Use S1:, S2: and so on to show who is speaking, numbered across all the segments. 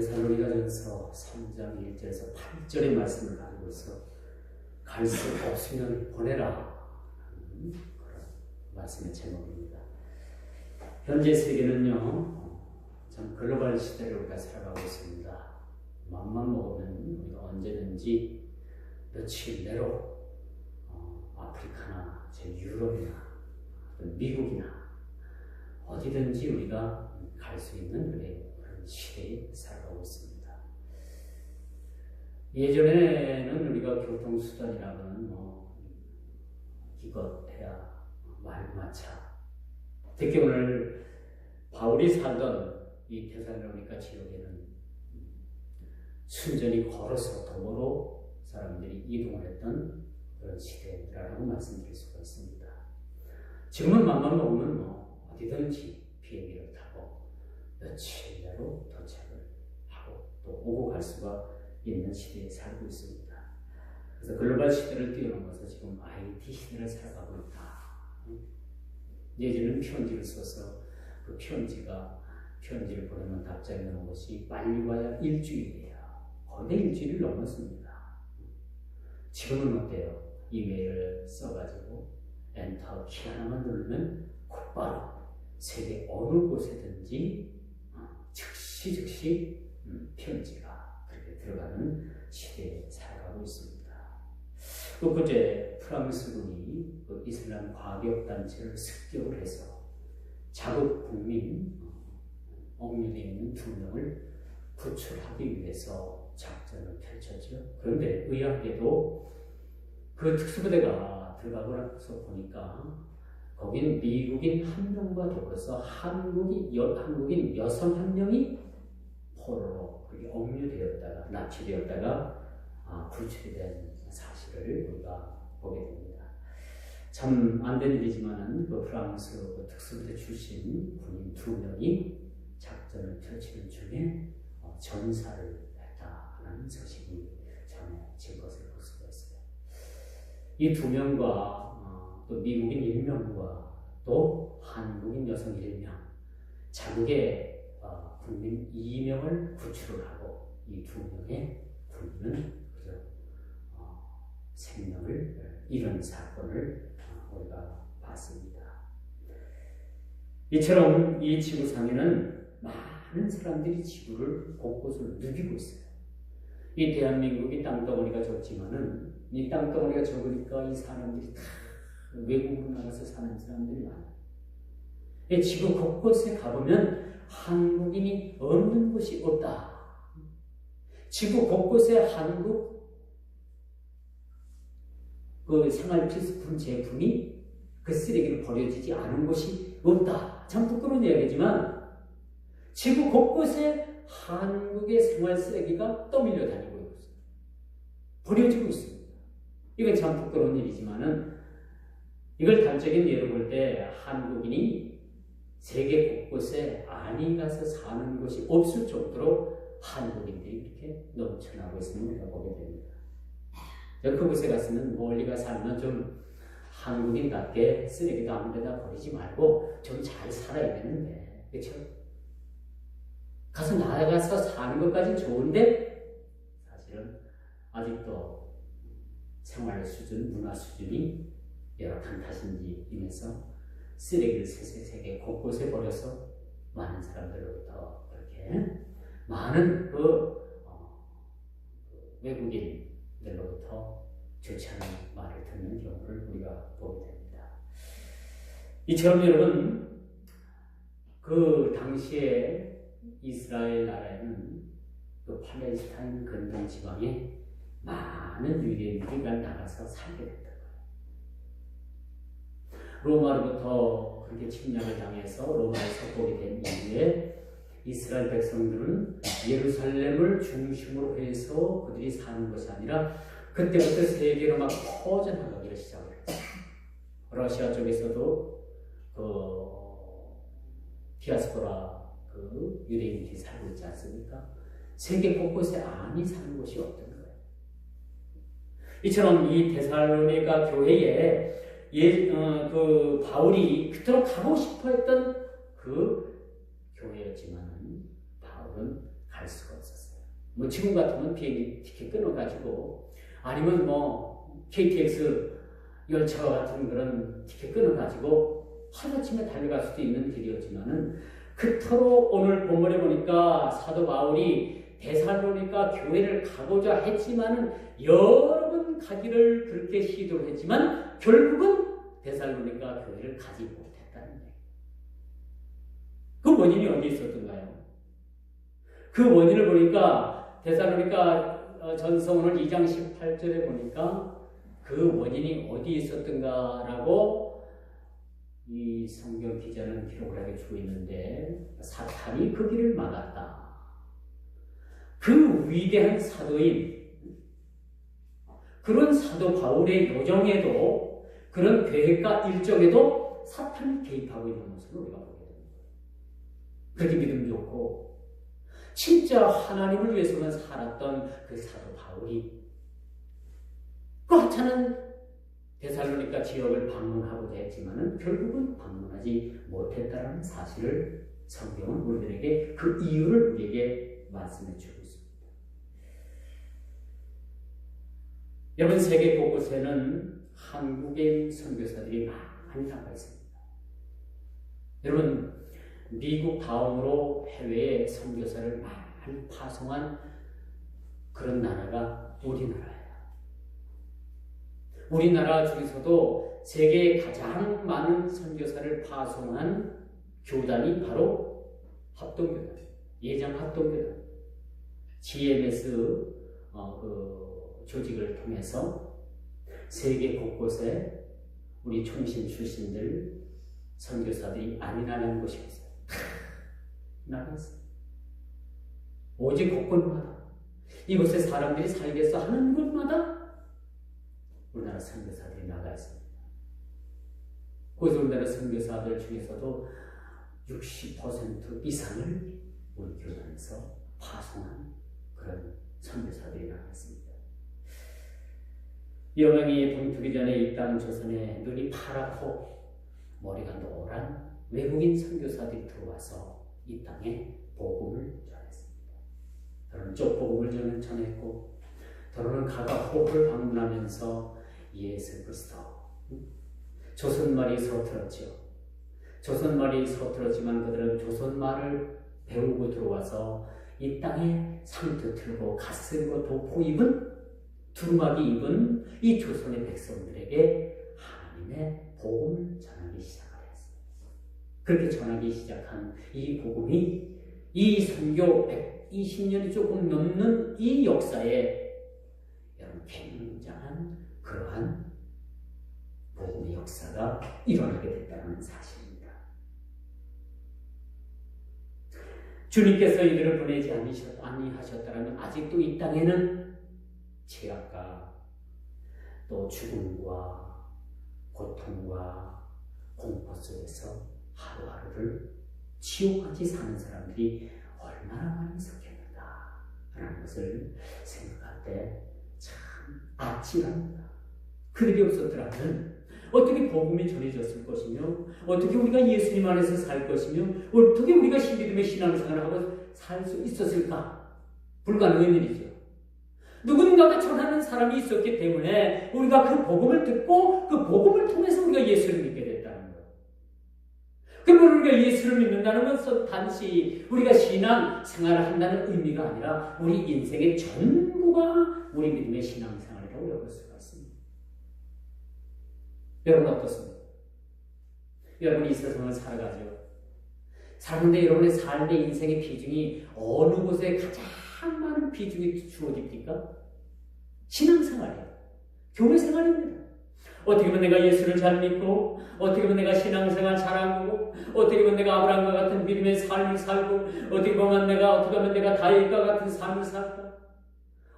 S1: 데살로니가전서 3장 1절에서 8절의 말씀을 가지고 있어 갈 수 없으면 보내라 하는 그런 말씀의 제목입니다. 현재 세계는요 참 글로벌 시대를 우리가 살아가고 있습니다. 맘만 먹으면 우리가 언제든지 며칠 내로 아프리카나 유럽이나 미국이나 어디든지 우리가 갈 수 있는 그런 시대에 살아가고 있습니다. 예전에는 우리가 교통수단이라고는 기껏해야 말마차, 특히 오늘 바울이 살던 이 데살로니가 지역에는 순전히 걸어서 도보로 사람들이 이동을 했던 그런 시대라고 말씀드릴 수가 있습니다. 지금은 맘만 먹으면 어디든지 비행기를 타고 며칠 내로 도착을 하고 또 오고 갈 수가 있는 시대에 살고 있습니다. 그래서 글로벌 시대를 뛰어넘어서 지금 IT 시대를 살아가고 있다. 예전에는 편지를 써서 그 편지를 보내면 답장이 오는 것이 빨리 와야 일주일이에요. 거의 일주일을 넘었습니다. 지금은 어때요? 이메일을 써가지고 엔터 키 하나만 누르면 곧바로 세계 어느 곳에든지 즉시 편지가 그렇게 들어가는 시대에 살아가고 있습니다. 엊그제 프랑스군이 그 이슬람 과격단체를 습격을 해서 자국 국민 억류되어 있는 2명을 구출하기 위해서 작전을 펼쳤죠. 그런데 의아하게도 그 특수부대가 들어가고 나서 보니까 거긴 미국인 1명과 더불어서 한국인 여성 1명이 포로로 억류되었다가 납치되었다가 구출이 된 사실을 우리가 보게 됩니다. 참 안 된 일이지만은 그 프랑스 그 특수부대 출신 군인 2명이 작전을 펼치는 중에 전사를 했다는 소식이 전해진 것을 볼 수가 있어요. 이 2명과 또 미국인 1명과 또 한국인 여성 1명, 자국의 군민 2명을 구출을 하고 이 2명의 군인은 그저 생명을 잃은 사건을 우리가 봤습니다. 이처럼 이 지구상에는 많은 사람들이 지구를 곳곳을 누비고 있어요. 이 대한민국이 땅덩어리가 적지만은 이 땅덩어리가 적으니까 이 사람들이 다 외국으로 나가서 사는 사람들이 많아요. 지구 곳곳에 가보면 한국인이 없는 곳이 없다. 지구 곳곳에 한국 그 생활필수품 제품이 그 쓰레기를 버려지지 않은 곳이 없다. 참 부끄러운 이야기지만 지구 곳곳에 한국의 생활 쓰레기가 떠밀려 다니고 있어요. 버려지고 있습니다. 이건 참 부끄러운 일이지만은 이걸 단적인 예로 볼 때 한국인이 세계 곳곳에 안이 가서 사는 곳이 없을 정도로 한국인들이 이렇게 넘쳐나고 있음을 우리가 보게 됩니다. 그곳에 갔으면 멀리가 살면 좀 한국인답게 쓰레기도 아무 데다 버리지 말고 좀 잘 살아야 되는데, 그렇죠? 가서 나가서 사는 것까지 좋은데 사실은 아직도 생활 수준, 문화 수준이 열악한 탓인지 이면서 쓰레기를 세계 곳곳에 버려서 많은 사람들로부터 그렇게 많은 외국인들로부터 좋지 않은 말을 듣는 경우를 우리가 보게 됩니다. 이처럼 여러분, 그 당시에 이스라엘 나라에는 그 팔레스타인 근동 지방에 많은 유대인들이 나가서 살게 됐다. 로마로부터 그렇게 침략을 당해서 로마에 속복이 된 이후에 이스라엘 백성들은 예루살렘을 중심으로 해서 그들이 사는 것이 아니라 그때부터 세계로 막 퍼져나가기를 시작을 했어요. 러시아 쪽에서도 디아스포라 유대인들이 살고 있지 않습니까? 세계 곳곳에 안이 사는 곳이 없던 거예요. 이처럼 이 데살로니가 교회에 바울이 그토록 가고 싶어 했던 그 교회였지만 바울은 갈 수가 없었어요. 뭐 지금 같으면 비행기 티켓 끊어가지고 아니면 뭐 KTX 열차와 같은 그런 티켓 끊어가지고 하루아침에 달려갈 수도 있는 길이었지만은 그토록 오늘 본문에 보니까 사도 바울이 데살로니가 교회를 가고자 했지만은 여러 번 가기를 그렇게 시도를 했지만 결국은 데살로니가 교회를 가지 못했다는 얘기예요. 그 원인이 어디 있었던가요? 그 원인을 보니까 데살로니가 전서 오늘 2장 18절에 보니까 그 원인이 어디 있었던가라고 이 성경 기자는 기록을 하게 주고 있는데 사탄이 그 길을 막았다. 그 위대한 사도인 그런 사도 바울의 요정에도 그런 계획과 일정에도 사탄이 개입하고 있는 모습을 우리가 보게 됩니다. 그렇게 믿음 좋고 진짜 하나님을 위해서만 살았던 그 사도 바울이 그 하찮은 데살로니가 지역을 방문하고자 했지만은 결국은 방문하지 못했다는 사실을 성경은 우리들에게 그 이유를 우리에게 말씀해 주고 있습니다. 여러분 세계 곳곳에는 한국인 선교사들이 많이 나가 있습니다. 여러분 미국 다음으로 해외에 선교사를 많이 파송한 그런 나라가 우리나라예요. 우리나라 중에서도 세계에 가장 많은 선교사를 파송한 교단이 바로 합동교단, 예장합동교단, GMS 그 조직을 통해서 세계 곳곳에 우리 총신 출신들 선교사들이 아니라는 곳이 있어요. 나갔어요. 오직 곳곳마다 이곳에 사람들이 살겠어 하는 곳마다 우리나라 선교사들이 나가 있습니다. 그래서 우리나라 선교사들 중에서도 60% 이상을 우리 교단에서 파송한 그런 선교사들이 나가 있습니다. 여명이 동트기 전에 이 땅 조선에 눈이 파랗고 머리가 노란 외국인 선교사들이 들어와서 이 땅에 복음을 전했습니다. 더러는 쪽복음을 전했고 더러는 가가호를 방문하면서 예수 그리스도 조선말이 서툴었죠. 조선말이 서툴었지만 그들은 조선말을 배우고 들어와서 이 땅에 상투 틀고 갓쓸고 도포 입은 두루마기 입은 이 조선의 백성들에게 하나님의 복음을 전하기 시작했어요. 그렇게 전하기 시작한 이 복음이 이 선교 120년이 조금 넘는 이 역사에 여러분 굉장한 그러한 복음의 역사가 일어나게 됐다는 사실입니다. 주님께서 이들을 보내지 아니하셨다면 아직도 이 땅에는 죄악과 또 죽음과 고통과 공포 속에서 하루하루를 지옥같이 사는 사람들이 얼마나 많이 있었겠는가 라는 것을 생각할 때 참 아찔합니다. 그들이 없었더라면 어떻게 복음이 전해졌을 것이며 어떻게 우리가 예수님 안에서 살 것이며 어떻게 우리가 신비듬의 신앙생활을 하고 살 수 있었을까? 불가능한 일이죠. 누군가가 전하는 사람이 있었기 때문에 우리가 그 복음을 듣고 그 복음을 통해서 우리가 예수를 믿게 됐다는 거예요. 그러면 우리가 예수를 믿는다는 것은 단지 우리가 신앙 생활을 한다는 의미가 아니라 우리 인생의 전부가 우리 믿음의 신앙생활이라고 여길 수가 있습니다. 여러분 어떻습니까? 여러분이 이 세상을 살아가죠. 사는데 여러분의 삶의 인생의 비중이 어느 곳에 가장 많은 비중이 주어집니까? 신앙생활이에요. 교회생활입니다. 어떻게 보면 내가 예수를 잘 믿고 어떻게 보면 내가 신앙생활 잘하고 어떻게 보면 내가 아브라함과 같은 믿음의 삶을 살고 어떻게 하면 내가 다윗과 같은 삶을 살고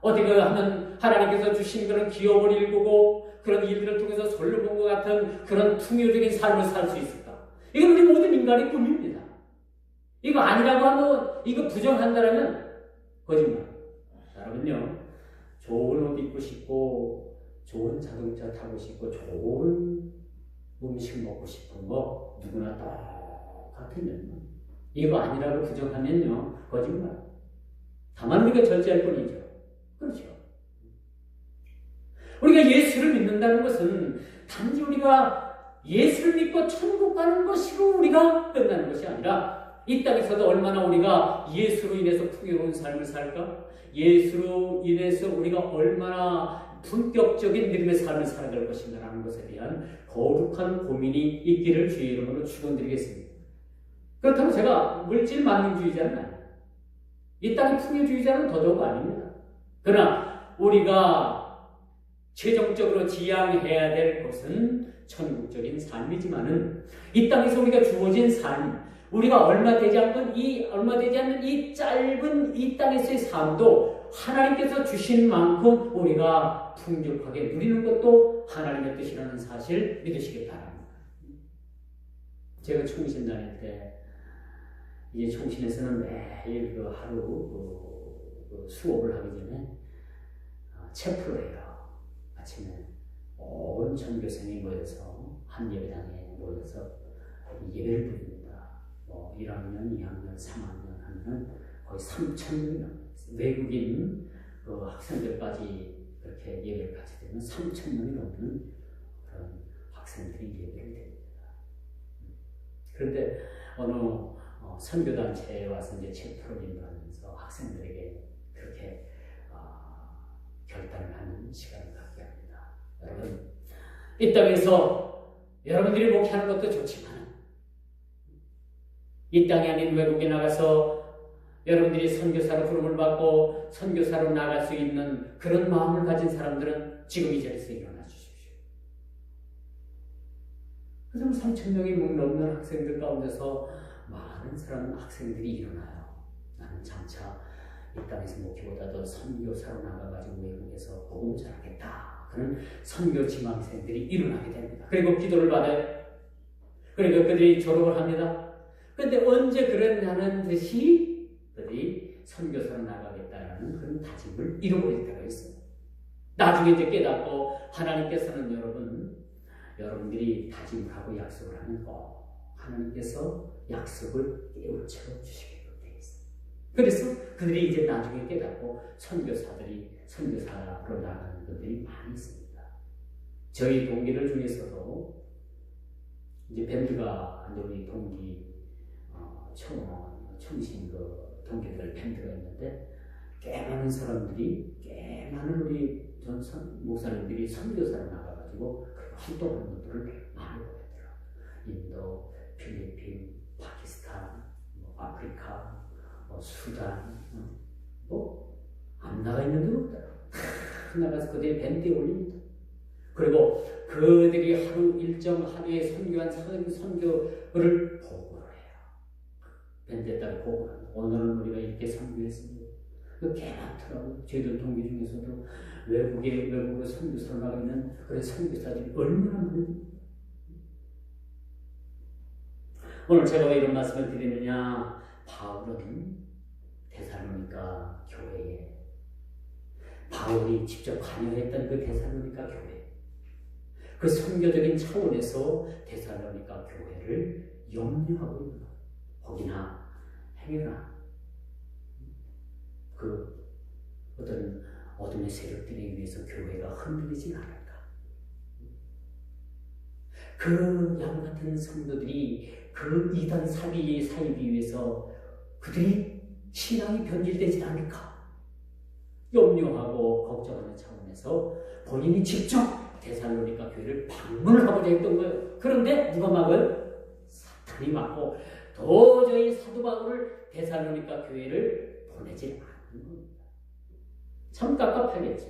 S1: 어떻게 하면 하나님께서 주신 그런 기업을 일구고 그런 일들을 통해서 솔로몬과 같은 그런 풍요적인 삶을 살 수 있을까? 이건 우리 모든 인간의 꿈입니다. 이거 아니라고 하면 이거 부정한다라면 거짓말. 여러분요, 좋은 옷 입고 싶고 좋은 자동차 타고 싶고 좋은 음식 먹고 싶은 거 누구나 똑같으면요. 이거 아니라고 부정하면요 거짓말. 다만 우리가 절제할 뿐이죠. 그렇죠. 우리가 예수를 믿는다는 것은 단지 우리가 예수를 믿고 천국 가는 것으로 우리가 끝나는 것이 아니라 이 땅에서도 얼마나 우리가 예수로 인해서 풍요로운 삶을 살까? 예수로 인해서 우리가 얼마나 품격적인 믿음의 삶을 살아갈 것인가라는 것에 대한 거룩한 고민이 있기를 주의 이름으로 축원드리겠습니다. 그렇다고 제가 물질 만능주의자는 아닙니다. 이 땅의 풍요주의자는 더더욱 아닙니다. 그러나 우리가 최종적으로 지향해야 될 것은 천국적인 삶이지만은 이 땅에서 우리가 주어진 삶, 우리가 얼마 되지 않는 이 짧은 이 땅에서의 삶도 하나님께서 주신 만큼 우리가 풍족하게 누리는 것도 하나님의 뜻이라는 사실 믿으시기 바랍니다. 제가 총신 다닐 때 이제 총신에서는 매일 그 하루 수업을 하기 전에 체프로 해요. 아침에 온 전교생이 모여서 한 예배당에 모여서 예배를 드립니다. 1학년, 2학년, 3학년 하면 거의 3,000명 외국인 학생들까지 그렇게 예배를 같이 되면 3,000명이 넘는 그런 학생들이 예배를 드립니다. 그런데 어느 선교단체에 와서 이제 체프를 인도하면서 학생들에게 그렇게 결단을 하는 시간을 갖게 합니다. 여러분, 이 땅에서 여러분들이 목회하는 것도 좋지만 이 땅이 아닌 외국에 나가서 여러분들이 선교사로 부름을 받고 선교사로 나갈 수 있는 그런 마음을 가진 사람들은 지금 이 자리에서 일어나 주십시오. 그래서 3,000명이 넘는 학생들 가운데서 많은 사람 학생들이 일어나요. 나는 장차 이 땅에서 목회보다도 선교사로 나가가지고 외국에서 복음 전하겠다. 그런 선교 지망생들이 일어나게 됩니다. 그리고 기도를 받아요. 그리고 그들이 졸업을 합니다. 그런데 언제 그랬냐는 듯이 그들이 선교사로 나가겠다라는 그런 다짐을 잃어버릴 때가 있어요. 나중에 이제 깨닫고 하나님께서는 여러분들이 다짐을 하고 약속을 하면 하나님께서 약속을 깨우쳐 주시게 되어 있어요. 그래서 그들이 이제 나중에 깨닫고 선교사로 나가는 분들이 많이 있습니다. 저희 동기들 중에서도 이제 밴드가 우리 동기 청신 동기들 밴드가 있는데 꽤 많은 사람들이 꽤 많은 우리 목사님들이 선교사로 나가가지고 활동하는 분들을 많이 보겠더라고요. 인도, 필리핀, 파키스탄, 아프리카, 수단, 안 나가 있는 데는 없더라고요. 나가서 그들이 밴드에 올립니다. 그리고 그들이 하루에 선교한 선교를 보고를 해요. 밴드에 따라 보고를 합니다. 오늘은 우리가 이렇게 선교했습니다. 꽤 많더라고요. 저희들 동기 중에서도 외국으로 선교사로 나가 있는 그런 선교사들이 얼마나 많은지. 오늘 제가 왜 이런 말씀을 드리느냐? 바울은 데살로니가 교회에 바울이 직접 관여했던 그 데살로니가 교회, 그 선교적인 차원에서 데살로니가 교회를 염려하고 있는 거예요. 혹이나 행여나 그 어떤 어둠의 세력들에 의해서 교회가 흔들리지 않을까. 그 양같은 성도들이 그 이단 사이비 위해서 그들이 신앙이 변질되지 않을까 염려하고 걱정하는 차원에서 본인이 직접 데살로니가 교회를 방문을 하고자 했던 거예요. 그런데 누가 막아요? 사탄이 막고 도저히 사도 바울을 데살로니가 교회를 보내지 않는 겁니다. 참 깝깝하겠죠.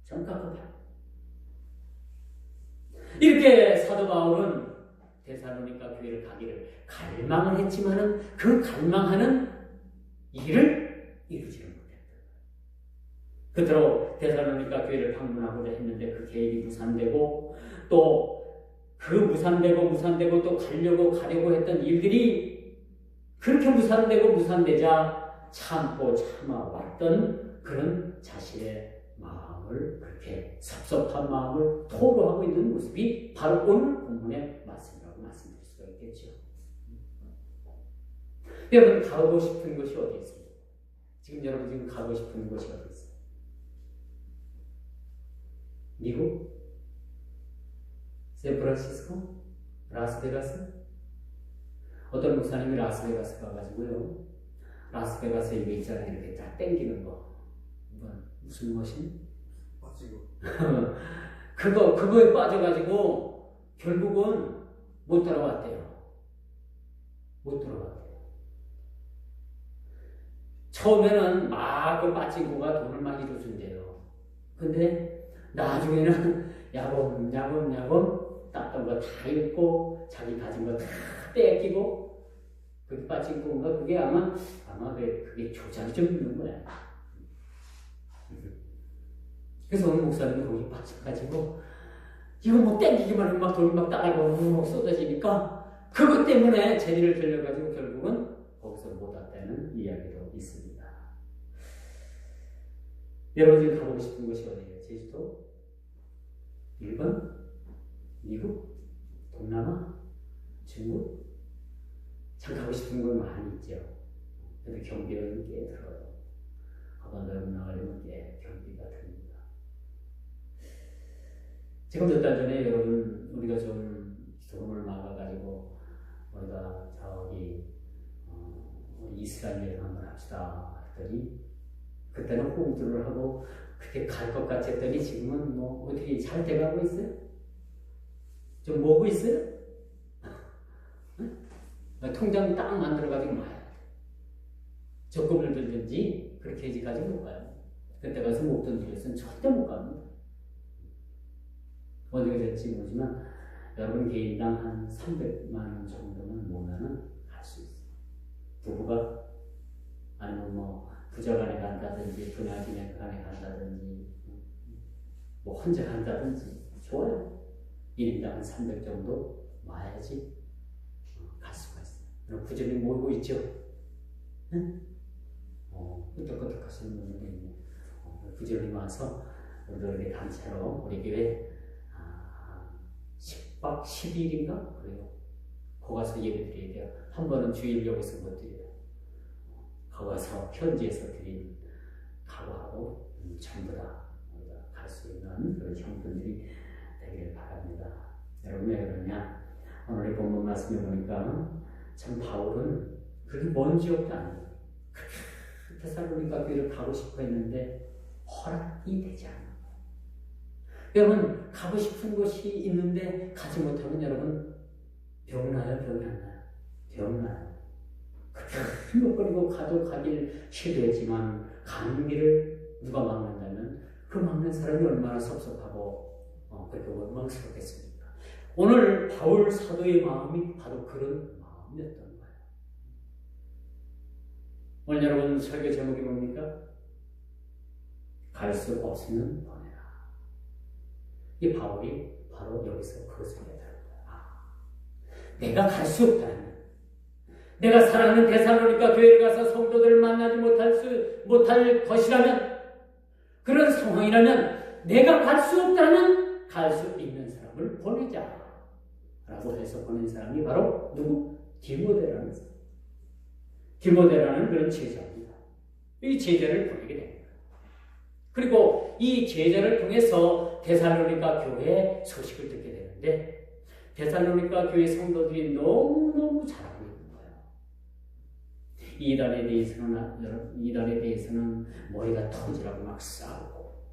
S1: 참 깝깝하죠. 이렇게 사도 바울은 데살로니가 교회를 가기를 갈망을 했지만은 그 갈망하는 일을 이루지는 못했다. 그대로 데살로니가 교회를 방문하고자 했는데 그 계획이 무산되고 또 그 무산되고 또 가려고 했던 일들이 그렇게 무산되자 참아왔던 그런 자신의 마음을 그렇게 섭섭한 마음을 토로하고 있는 모습이 바로 오늘 본문의 말씀이라고 말씀드릴 수가 있겠죠. 여러분 가고 싶은 곳이 어디 있습니까? 지금 여러분 지금 가고 싶은 곳이 어디 있어요? 미국? 샌프란시스코? 라스베가스? 어떤 목사님이 라스베가스 가가지고요. 라스베가스에 이거 있잖아요. 이렇게 딱 땡기는 거. 무슨 머신?
S2: 빠지고.
S1: 그거에 빠져가지고 결국은 못 돌아왔대요. 못 돌아왔대요. 처음에는 막 그 빠진거가 돈을 막 잃어준대요. 근데 나중에는 야금 땄던 거 다 잃고 자기 가진 거 다 뺏기고 그게 빠진 건가? 그게 아마 그게 조작이 좀 있는 거야. 그래서 어느 목사님이 거기 빠져가지고 이거 뭐 땡기기만 하면 막 돈이 막 따라가고 쏟아지니까 그것 때문에 재리를 들려가지고 결국은 거기서 못 왔다는 이야기도 있습니다. 여러분 지금 가보고 싶은 곳이 어디예요? 제주도? 일본? 미국? 동남아? 중국? 참 가고 싶은 건 많이 있죠. 근데 경비는 꽤 들어요. 하바다로 나가려면 꽤 경비가 듭니다. 지금 몇 달 전에 여러분 우리가 좀 돈을 막아가지고 우리가 저기 이스라엘에 한번 합시다 했더니 그때는 호응들을 하고 그렇게 갈 것 같았더니 지금은 뭐 어떻게 잘 돼가고 있어요? 좀 모으고 있어요? 통장 딱 만들어가지고 마야 돼. 적금을 들든지 그렇게 해지까지 못 가요. 그때 가서 못 던지겠으면 절대 못 갑니다. 어디가 될지 모르지만 여러분 개인당 한 300만 원 정도는 모으면은 갈 수 있어요. 부부가 아니면 뭐 부자간에 간다든지 분야기념 간에 간다든지 뭐 혼자 간다든지 좋아요. 1인당 한 300 정도 모아야지 갈 수가 있어요. 그럼 부전히 모이고 있죠? 응? 끄떡끄떡 하시는 분들이 있네. 부전히 와서 우리들 단체로 우리 교회 10박 10일인가? 그래요. 거기 가서 예배 드려야 돼요. 한 번은 주일 여기서 못 드려요. 거기 가서 현지에서 드린 각오하고 전부 다 갈 수 있는 그런 형편들이 되기를 바랍니다. 여러분 왜 그러냐? 오늘의 본문 말씀에 보니까 참 바울은 그렇게 먼 지역도 아니에요. 테살로니가 교회를 가고 싶어 했는데 허락이 되지 않아요. 여러분 가고 싶은 곳이 있는데 가지 못하면 여러분 병나요? 병이 안 나요? 병나요. 그렇게 힘먹거리고 가길 시도했지만 가는 길을 누가 막는다면 그 막는 사람이 얼마나 섭섭하고 그렇게 원망스럽겠습니까? 오늘 바울 사도의 마음이 바로 그런 마음이었던 거예요. 오늘 여러분 설교 제목이 뭡니까? 갈 수 없으면 보내라. 이 바울이 바로 여기서 그것을 깨달은 거야. 내가 갈 수 없다면, 내가 사랑하는 데살로니가 교회를 가서 성도들을 만나지 못할 것이라면, 그런 상황이라면 내가 갈 수 없다면 갈 수 있는 사람을 보내자 라고 해서 보낸 사람이 바로 누구? 디모데라는 사람. 디모데라는 그런 제자입니다. 이 제자를 보내게 됩니다. 그리고 이 제자를 통해서 데살로니가 교회의 소식을 듣게 되는데 데살로니가 교회 성도들이 너무너무 잘하고 있는 거예요. 이단에 대해서는 머리가 터지라고 막 싸우고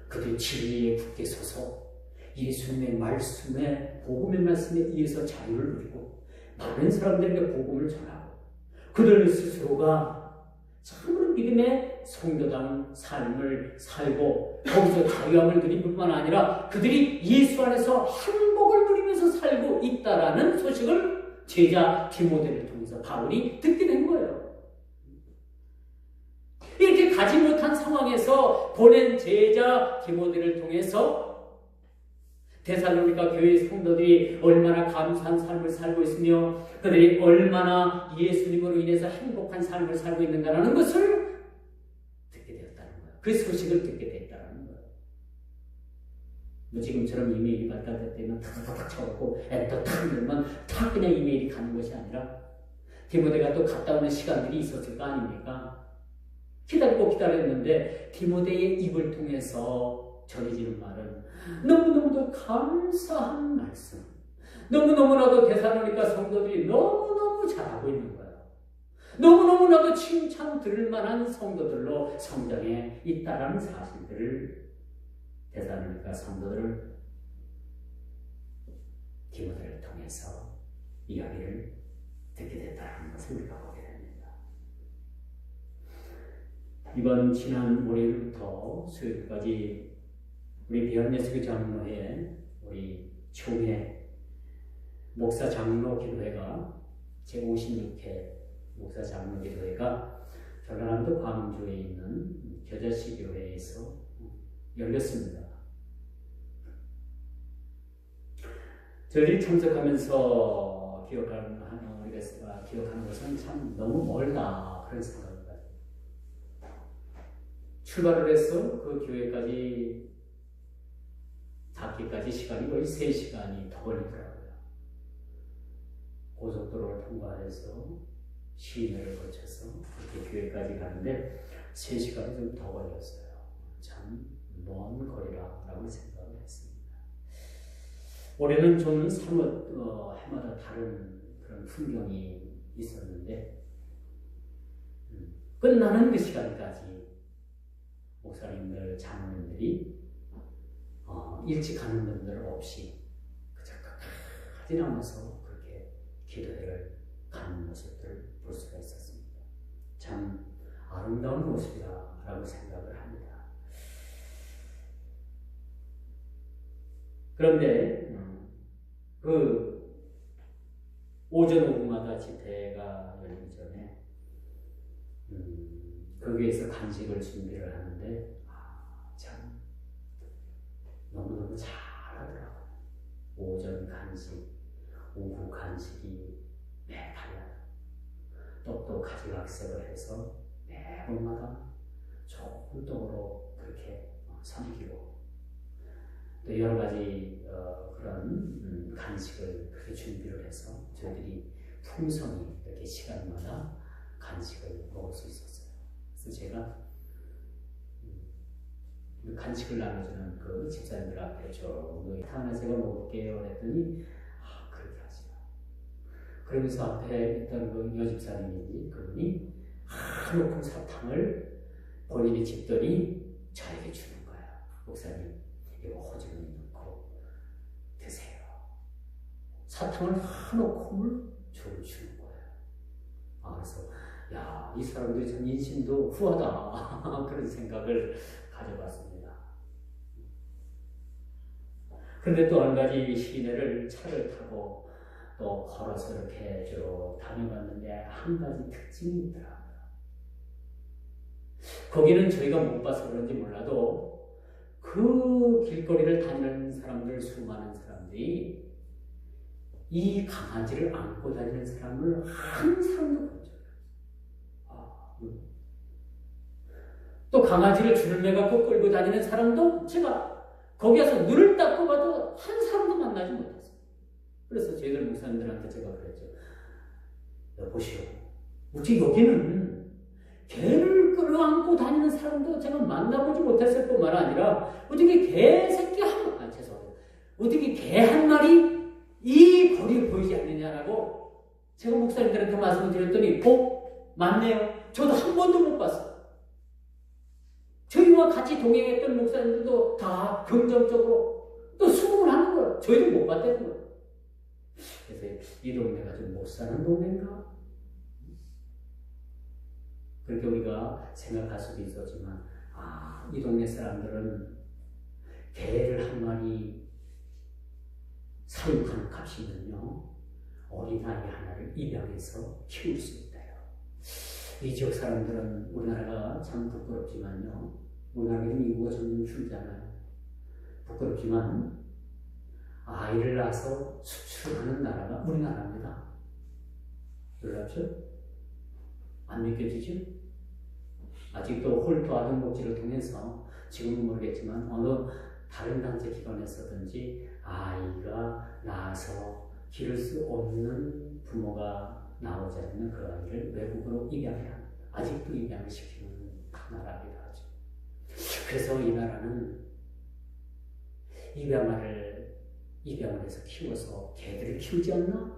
S1: 그들이 진리에 굳게 서서 예수님의 말씀에 복음의 말씀에 의해서 자유를 누리고 많은 사람들에게 복음을 전하고 그들 스스로가 참으로 믿음의 성도다운 삶을 살고 거기서 자유함을 누릴 뿐만 아니라 그들이 예수 안에서 행복을 누리면서 살고 있다라는 소식을 제자 디모데를 통해서 바울이 듣게 된 거예요. 이렇게 가지 못한 상황에서 보낸 제자 디모데를 통해서 데살로니가 교회의 성도들이 얼마나 감사한 삶을 살고 있으며 그들이 얼마나 예수님으로 인해서 행복한 삶을 살고 있는가라는 것을 듣게 되었다는 거예요. 그 소식을 듣게 됐다는 거예요. 뭐 지금처럼 이메일이 발달됐다면 탁탁탁 쳐갖고 엔터 탁 누르면 탁 그냥 이메일이 가는 것이 아니라 디모데가 또 갔다 오는 시간들이 있었을 거 아닙니까? 기다리고 기다렸는데 디모데의 입을 통해서 전해지는 말은 너무너무도 감사한 말씀, 너무너무나도 데살로니가 성도들이 너무너무 잘하고 있는 거예요. 너무너무나도 칭찬 들을 만한 성도들로 성장해 있다라는 사실들을 데살로니가 성도들을 디모데를 통해서 이야기를 듣게 됐다는 것을 우리가 보게 됩니다. 이번 지난 월요일부터 수요일까지 우리 비안예수교 장로회 우리 총회 목사 장로 기도회가 제56회 목사 장로 기도회가 전라남도 광주에 있는 겨자씨 교회에서 열렸습니다. 저희들이 참석하면서 우리가 기억하는 것은 참 너무 멀다 그런 생각을 가지고 출발을 해서 그 교회까지 닿기까지 시간이 거의 3시간이 더 걸리더라고요. 고속도로를 통과해서 시내를 거쳐서 그렇게 교회까지 가는데 3시간이 좀 더 걸렸어요. 참 먼 거리라고 생각을 했습니다. 올해는 좀 사뭇 해마다 다른 그런 풍경이 있었는데 끝나는 그 시간까지 목사님들, 장로님들이 일찍 가는 분들 없이 그저 끝까지 남아서 그렇게 기도회를 가는 모습들을 볼 수가 있었습니다. 참 아름다운 모습이라고 생각을 합니다. 그런데 그 오전 오후마다 집회가 열리기 전에 거기에서 간식을 준비를 하는데 참 너무너무 잘하더라고요. 오전 간식, 오후 간식이 매달려요. 떡도 가지각색을 해서 매번마다 좋은 떡으로 그렇게 섬기고 또 여러 가지 그런 간식을 그렇게 준비를 해서 저희들이 풍성히 이렇게 시간마다 간식을 먹을 수 있었어요. 그래서 제가 간식을 나눠주는 그 집사님들 앞에 조금 하나 제가 먹을게요 했더니 그렇게 하시라. 그러면서 앞에 있던 그 여집사님인지 그분이 한우푼 사탕을 본인이 집더니 저에게 주는 거야. 목사님 이거 호주머니 넣고 드세요. 사탕을 한우푼을 주는 거예요. 그래서 야, 이 사람들이 참 인심도 후하다 그런 생각을 가져봤습니다. 그런데 또 한 가지 시내를 차를 타고 또 걸어서 이렇게 쭉 다녀봤는데 한 가지 특징이 있더라고요. 거기는 저희가 못 봐서 그런지 몰라도 그 길거리를 다니는 사람들, 수많은 사람들이 이 강아지를 안고 다니는 사람을 한 사람도 본 적이 없어요. 또 강아지를 줄을 매갖고 끌고 다니는 사람도 제가 거기 와서 눈을 닦고 봐도 한 사람도 만나지 못했어요. 그래서 저희들 목사님들한테 제가 그랬죠. 여보시오, 어떻게 여기는 개를 끌어안고 다니는 사람도 제가 만나보지 못했을 뿐만 아니라 어떻게 개새끼 죄송합니다. 어떻게 개 한 마리 이 거리에 보이지 않느냐라고 제가 목사님들한테 말씀을 드렸더니 맞네요. 저도 한 번도 못 봤어요. 저희와 같이 동행했던 목사님들도 다 긍정적으로 또 수긍을 하는 거예요. 저희도 못 봤다는 거예요. 그래서 이 동네가 좀 못 사는 동네인가? 그렇게 우리가 생각할 수도 있었지만 이 동네 사람들은 개를 한 마리 사육하는 값이면요 어린아이 하나를 입양해서 키울 수 있대요. 이 지역 사람들은 우리나라가 참 부끄럽지만요, 우리나라는 인구가 점점 줄잖아요. 부끄럽지만 아이를 낳아서 수출하는 나라가 우리나라입니다. 놀랍죠? 안 믿겨지죠? 아직도 홀토 아동복지를 통해서 지금은 모르겠지만 어느 다른 단체 기관에서든지 아이가 낳아서 기를 수 없는 부모가 나오지 않는 그 아이를 외국으로 입양해야 합니다. 아직도 입양을 시키는 나라기도 하죠. 그래서 이 나라는 입양을 해서 키워서 개들을 키우지 않나?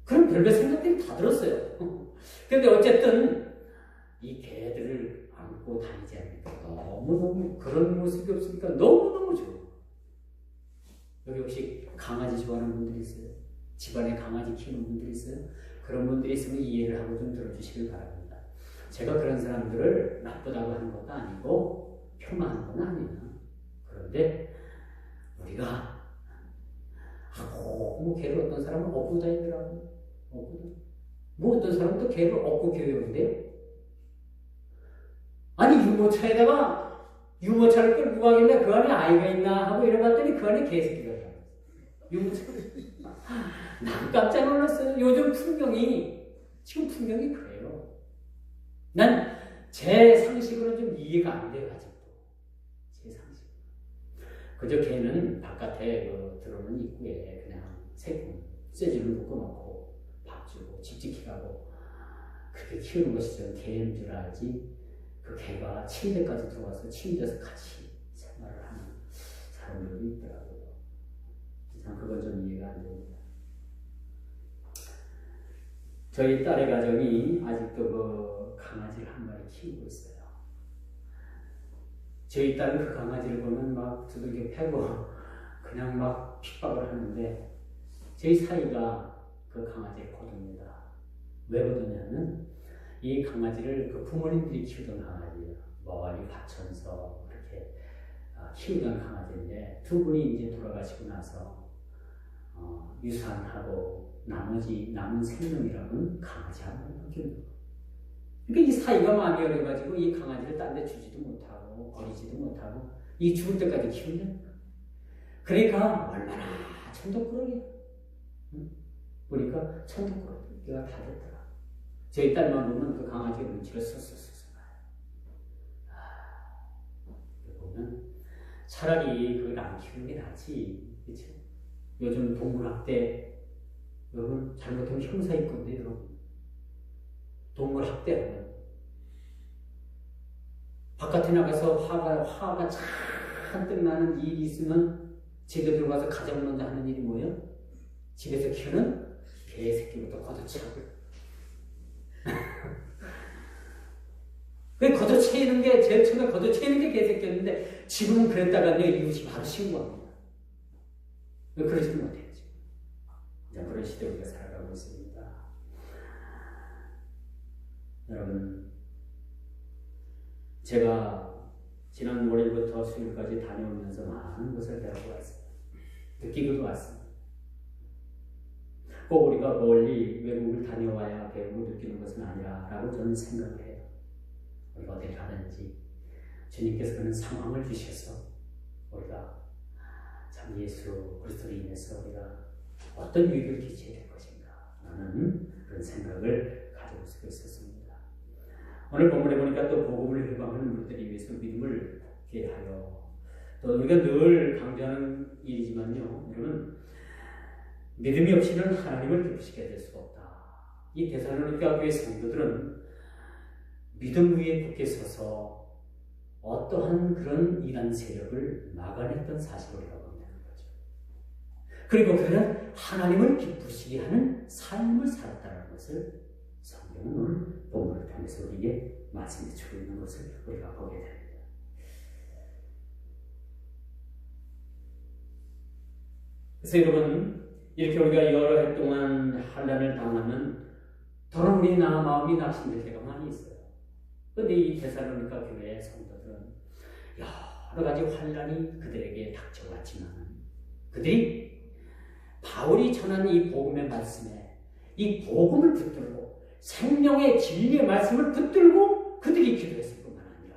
S1: 그런 별별 생각들이 다 들었어요. 그런데 어쨌든 이 개들을 안고 다니지 않으니까 너무너무 그런 모습이 없으니까 너무너무 좋아요. 여기 혹시 강아지 좋아하는 분들이 있어요? 집안에 강아지 키우는 분들이 있어요? 그런 분들이 있으면 이해를 하고 좀 들어주시길 바랍니다. 제가 그런 사람들을 나쁘다고 하는 것도 아니고 폄하하는 건 아니에요. 그런데 우리가 뭐 개를 어떤 사람은 업고 다니더라고요. 뭐 어떤 사람은 또 개를 업고 교회 온대요. 아니 유모차에다가 유모차를 끌고 가길래 그 안에 아이가 있나 하고 이래봤더니 그 안에 개새끼가 있어요. 유모차를. 난 깜짝 놀랐어요. 요즘 지금 풍경이 그래요. 난 제 상식으로는 좀 이해가 안 돼요, 아직도. 제 상식. 그저 개는 바깥에 들어오는 입구에 그냥 쇠줄을 묶어놓고 밥 주고 집 지키라고 그렇게 키우는 것이 저는 개인 줄 알지. 그 개가 침대까지 들어와서 침대에서 같이 생활을 하는 사람들도 있더라고요. 참 그건 좀 이해가 안 됩니다. 저희 딸의 가정이 아직도 강아지를 한 마리 키우고 있어요. 저희 딸은 그 강아지를 보면 막 두들겨 패고 그냥 막 핍박을 하는데 저희 사이가 그 강아지를 거둡니다. 왜 거두냐면 이 강아지를 그 부모님들이 키우던 강아지예요. 멀리 바천서 그렇게 키우던 강아지인데 두 분이 이제 돌아가시고 나서 유산하고 나머지 남은 생명이라고는 강아지 한 마리밖에 없는 거예요. 그러니까 이 사이가 마음이 어려가지고 이 강아지를 딴 데 주지도 못하고 버리지도 못하고 이 죽을 때까지 키운다는 거예요. 그러니까 얼마나 천덕꾸러기야. 보니까 천덕꾸러기가 다 됐더라. 저희 딸만 보면 그 강아지 눈치를 쓱쓱쓱 봐요. 보면 차라리 그걸 안 키우는 게 낫지. 그렇죠? 요즘 동물학대 여러분 잘못하면 형사입건데 여러분 동물학대하면 바깥에 나가서 화가 잔뜩 나는 일이 있으면 집에 들어가서 가장 먼저 하는 일이 뭐예요? 집에서 키우는 개새끼부터 걷어차고 그 걷어채이는 게 제일 처음에 걷어채이는 게 개새끼였는데 지금은 그랬다가 내 이웃이 바로 신고합니다. 왜 그러지 못해요? 지금 그런 시대에 우리가 살아가고 있습니다. 여러분, 제가 지난 월요일부터 수요일까지 다녀오면서 많은 것을 배우고 왔습니다. 느끼고도 왔습니다. 꼭 우리가 멀리 외국을 다녀와야 배우고 느끼는 것은 아니라라고 저는 생각을 해요. 우리가 어딜 가든지 주님께서 그런 상황을 주셔서 우리가 참 예수 그리스도로 인해서 우리가 어떤 유익을 끼쳐야 될 것인가 라는 그런 생각을 가지고 쓰고 있었습니다. 오늘 본문에 보니까 또 복음을 회방하는 분들이 위해서 믿음을 갖게 하여 또 우리가 늘 강조하는 일이지만요. 여러분 믿음이 없이는 하나님을 기쁘시게 될 수가 없다. 이 데살로니가 교회 성도들은 믿음 위에 굳게 서서 어떠한 그런 이단 세력을 막아냈던 사실을 우리가 본다는 거죠. 그리고 그들은 하나님을 기쁘시게 하는 삶을 살았다는 것을 성경은 오늘 본문을 통해서 우리에게 말씀해 주고 있는 것을 우리가 보게 됩니다. 그래서 여러분 이렇게 우리가 여러 해 동안 환난을 당하면 더러 우리 마음이 낙심될 때가 많이 있어요. 그런데 이 데살로니가 교회의 성도들은 여러 가지 환난이 그들에게 닥쳐왔지만 그들이 바울이 전한 이 복음의 말씀에 이 복음을 붙들고 생명의 진리의 말씀을 붙들고 그들이 기도했을 뿐만 아니라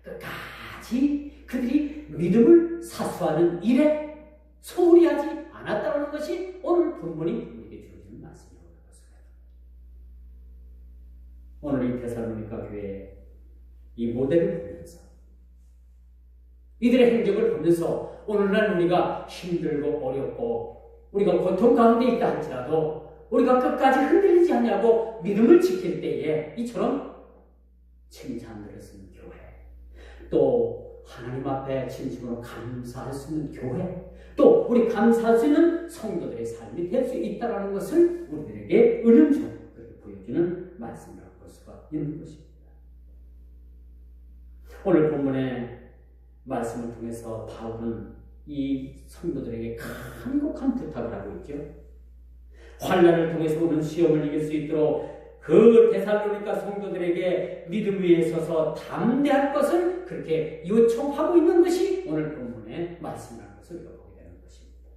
S1: 끝까지 그들이 믿음을 사수하는 일에 소홀히 하지 않았다는 것이 오늘 본문이 우리에게 주어지는 말씀이라고 그렇습니다. 오늘 이 데살로니가 교회의 이 모델을 보면서 이들의 행적을 보면서 오늘날 우리가 힘들고 어렵고 우리가 고통 가운데 있다 할지라도 우리가 끝까지 흔들리지 않냐고 믿음을 지킬 때에 이처럼 칭찬들을 쓰는 교회, 또 하나님 앞에 진심으로 감사할 수 있는 교회, 또 우리 감사할 수 있는 성도들의 삶이 될 수 있다는 것을 우리들에게 은연적으로 보여주는 말씀이라고 볼 수가 있는 것입니다. 오늘 본문의 말씀을 통해서 바울은 이 성도들에게 간곡한 부탁을 하고 있죠. 환난을 통해서 오는 시험을 이길 수 있도록 그 데살로니가 성도들에게 믿음 위에 서서 담대할 것을 그렇게 요청하고 있는 것이 오늘 본문의 말씀이라는 것을 우리가 보게 되는 것입니다.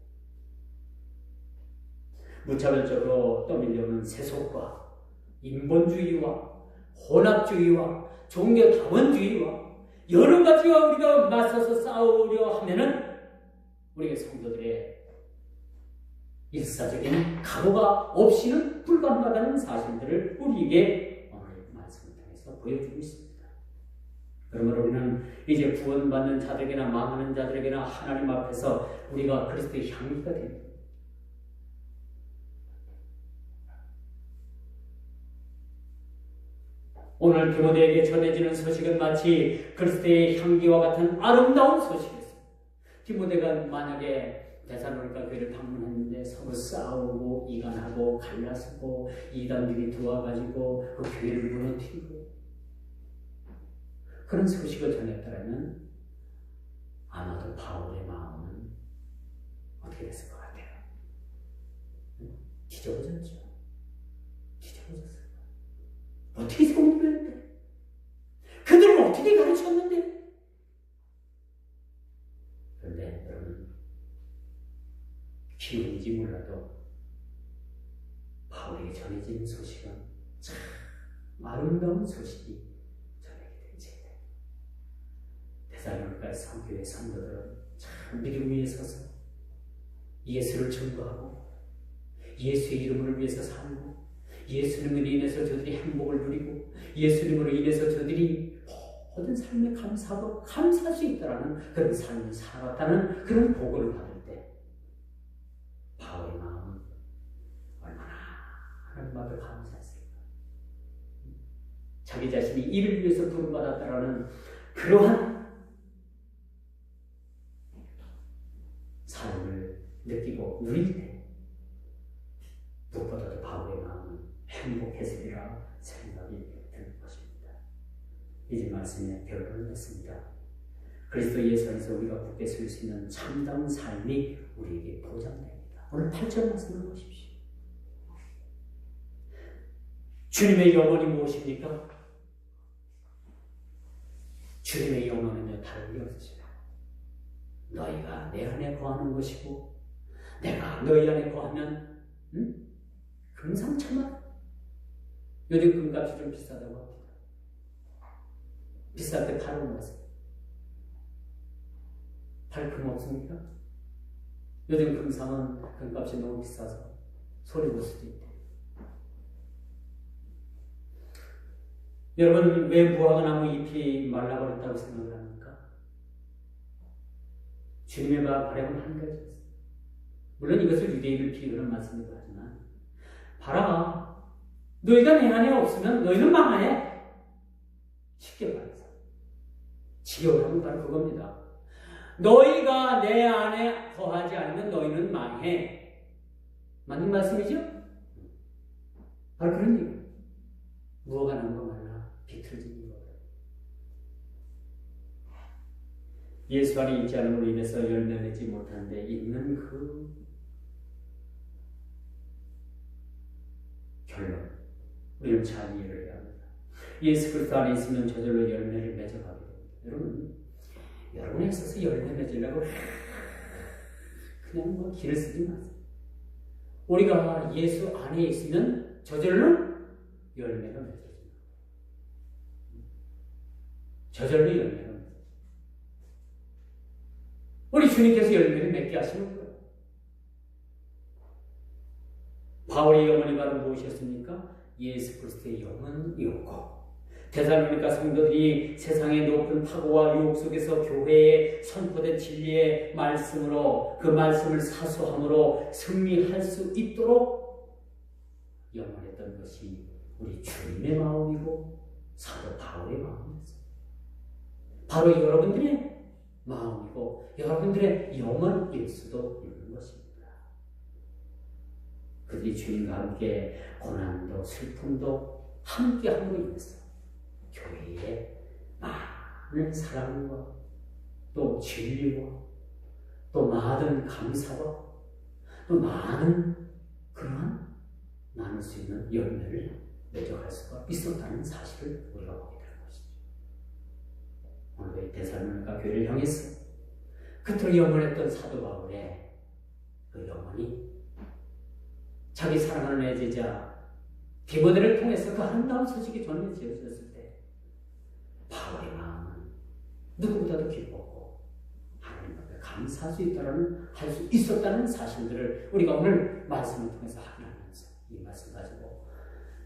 S1: 무차별적으로 떠밀려오는 세속과 인본주의와 혼합주의와 종교다원주의와 여러 가지와 우리가 맞서서 싸우려 하면은 우리의 성도들의 일사적인 각오가 없이는 불가능하다는 사실들을 우리에게 오늘 말씀을 통해서 보여주고 있습니다. 그러므로 우리는 이제 구원받는 자들에게나 망하는 자들에게나 하나님 앞에서 우리가 그리스도의 향기가 됩니다. 오늘 디모데에게 전해지는 소식은 마치 그리스도의 향기와 같은 아름다운 소식이었습니다. 디모데가 만약에 데살로니가 교회를 방문했는데 서로 싸우고 이간하고 갈라서고 이단들이 들어와가지고 그 교회를 무너뜨리고 그런 소식을 전했다면 아마도 바울의 마음은 어떻게 됐을 것 같아요? 뒤집어졌죠. 뒤집어졌어요. 어떻게 성공했는데? 그들은 어떻게 가르쳤는데? 그런데 여러분, 기운인지 몰라도 바울에게 전해진 소식은 참 아름다운 소식이 전해게 되지. 데살로니가 교회 성도들은 참 믿음 위에 서서 예수를 증거하고 예수의 이름을 위해서 살고 예수님으로 인해서 저들이 행복을 누리고 예수님으로 인해서 저들이 모든 삶에 감사하고 감사할 수 있다는 그런 삶을 살았다는 그런 보고를 받을 때 바울의 마음은 얼마나 하나님 앞에 감사했을까. 자기 자신이 이를 위해서 부름받았다라는 그러한 삶을 느끼고 누릴 때 무엇보다도 바울의 마음은 행복했으리라 생각이 드는 것입니다. 이제 말씀의 결론을 냈습니다. 그리스도 예수 안에서 우리가 굳게 설 수 있는 참다운 삶이 우리에게 보장됩니다. 오늘 8절 말씀을 보십시오. 주님의 영혼이 무엇입니까? 주님의 영혼은요 다른 게 없으시다. 너희가 내 안에 거하는 것이고 내가 너희 안에 거하면 금상첨화. 요즘 금값이 좀 비싸다고 합니다. 비쌀 때 팔고 나서 팔 금 없습니까? 요즘 금상은 금값이 너무 비싸서 소리 못 수도 있대. 여러분, 왜 무화과나무 잎이 말라버렸다고 생각을 합니까? 주님의 바람은 한 가지였어요. 물론 이것을 유대인을 비유하는 말씀이기도 하지만 봐라, 너희가 내 안에 없으면 너희는 망하네. 쉽게 말해서 지옥하면 바로 그겁니다. 너희가 내 안에 거하지 않으면 너희는 망해. 맞는 말씀이죠? 바로 그런 얘기예요. 무화과 나무가 말라 비틀어지는 거예요. 예수 안에 있지 않음으로 인해서 열매 맺지 못하는데 있는 그 결론, 우리는 잘 이해를 해야 합니다. 예수 그리스도 안에 있으면 저절로 열매를 맺어가게 됩니다. 여러분에 있어서 열매 맺으려고 그냥 뭐 길을 쓰지 마세요. 우리가 예수 안에 있으면 저절로 열매가 맺어집니다. 저절로 열매가 맺어집니다. 우리 주님께서 열매를 맺게 하시는 거예요. 바울의 영혼이 바로 무엇이었습니까? 예수 그리스도의 영혼이었고, 데살로니가 성도들이 세상의 높은 파고와 유혹 속에서 교회에 선포된 진리의 말씀으로 그 말씀을 사수함으로 승리할 수 있도록 영원했던 것이 우리 주님의 마음이고 사도 바울의 마음이었어요. 바로 여러분들의 마음이고 여러분들의 영혼일 수도 있는 것입니다. 그들이 주님과 함께 고난도 슬픔도 함께함으로 인해서 교회에 많은 사랑과 또 진리와 또 많은 감사와 또 많은 그러한 나눌 수 있는 열매를 맺어갈 수가 있었다는 사실을 우리가 보게 되는 것이죠. 오늘 데살로니가 교회를 향해서 그토록 영원했던 사도 바울의 그 영혼이 자기 사랑하는 애제자 디모데를 통해서 그 아름다운 소식이 전해지어졌을 때 바울의 마음은 누구보다도 기뻤고 하나님 앞에 감사할 수 있다는 할 수 있었다는 사실들을 우리가 오늘 말씀을 통해서 확인하면서 이 말씀 가지고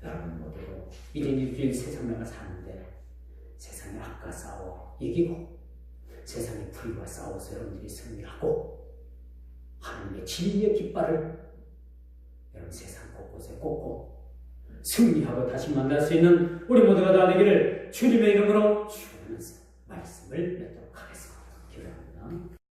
S1: 여러분 모두도 1인 1주일 세상을 사는데 세상의 악과 싸워 이기고 세상의 불의와 싸워서 여러분들이 승리하고 하나님의 진리의 깃발을 여러분 세상 곳곳에 꽂고 승리하고 다시 만날 수 있는 우리 모두가 다 되기를 주님의 이름으로 축원하면서 말씀을 맺도록 하겠습니다. 기도합니다.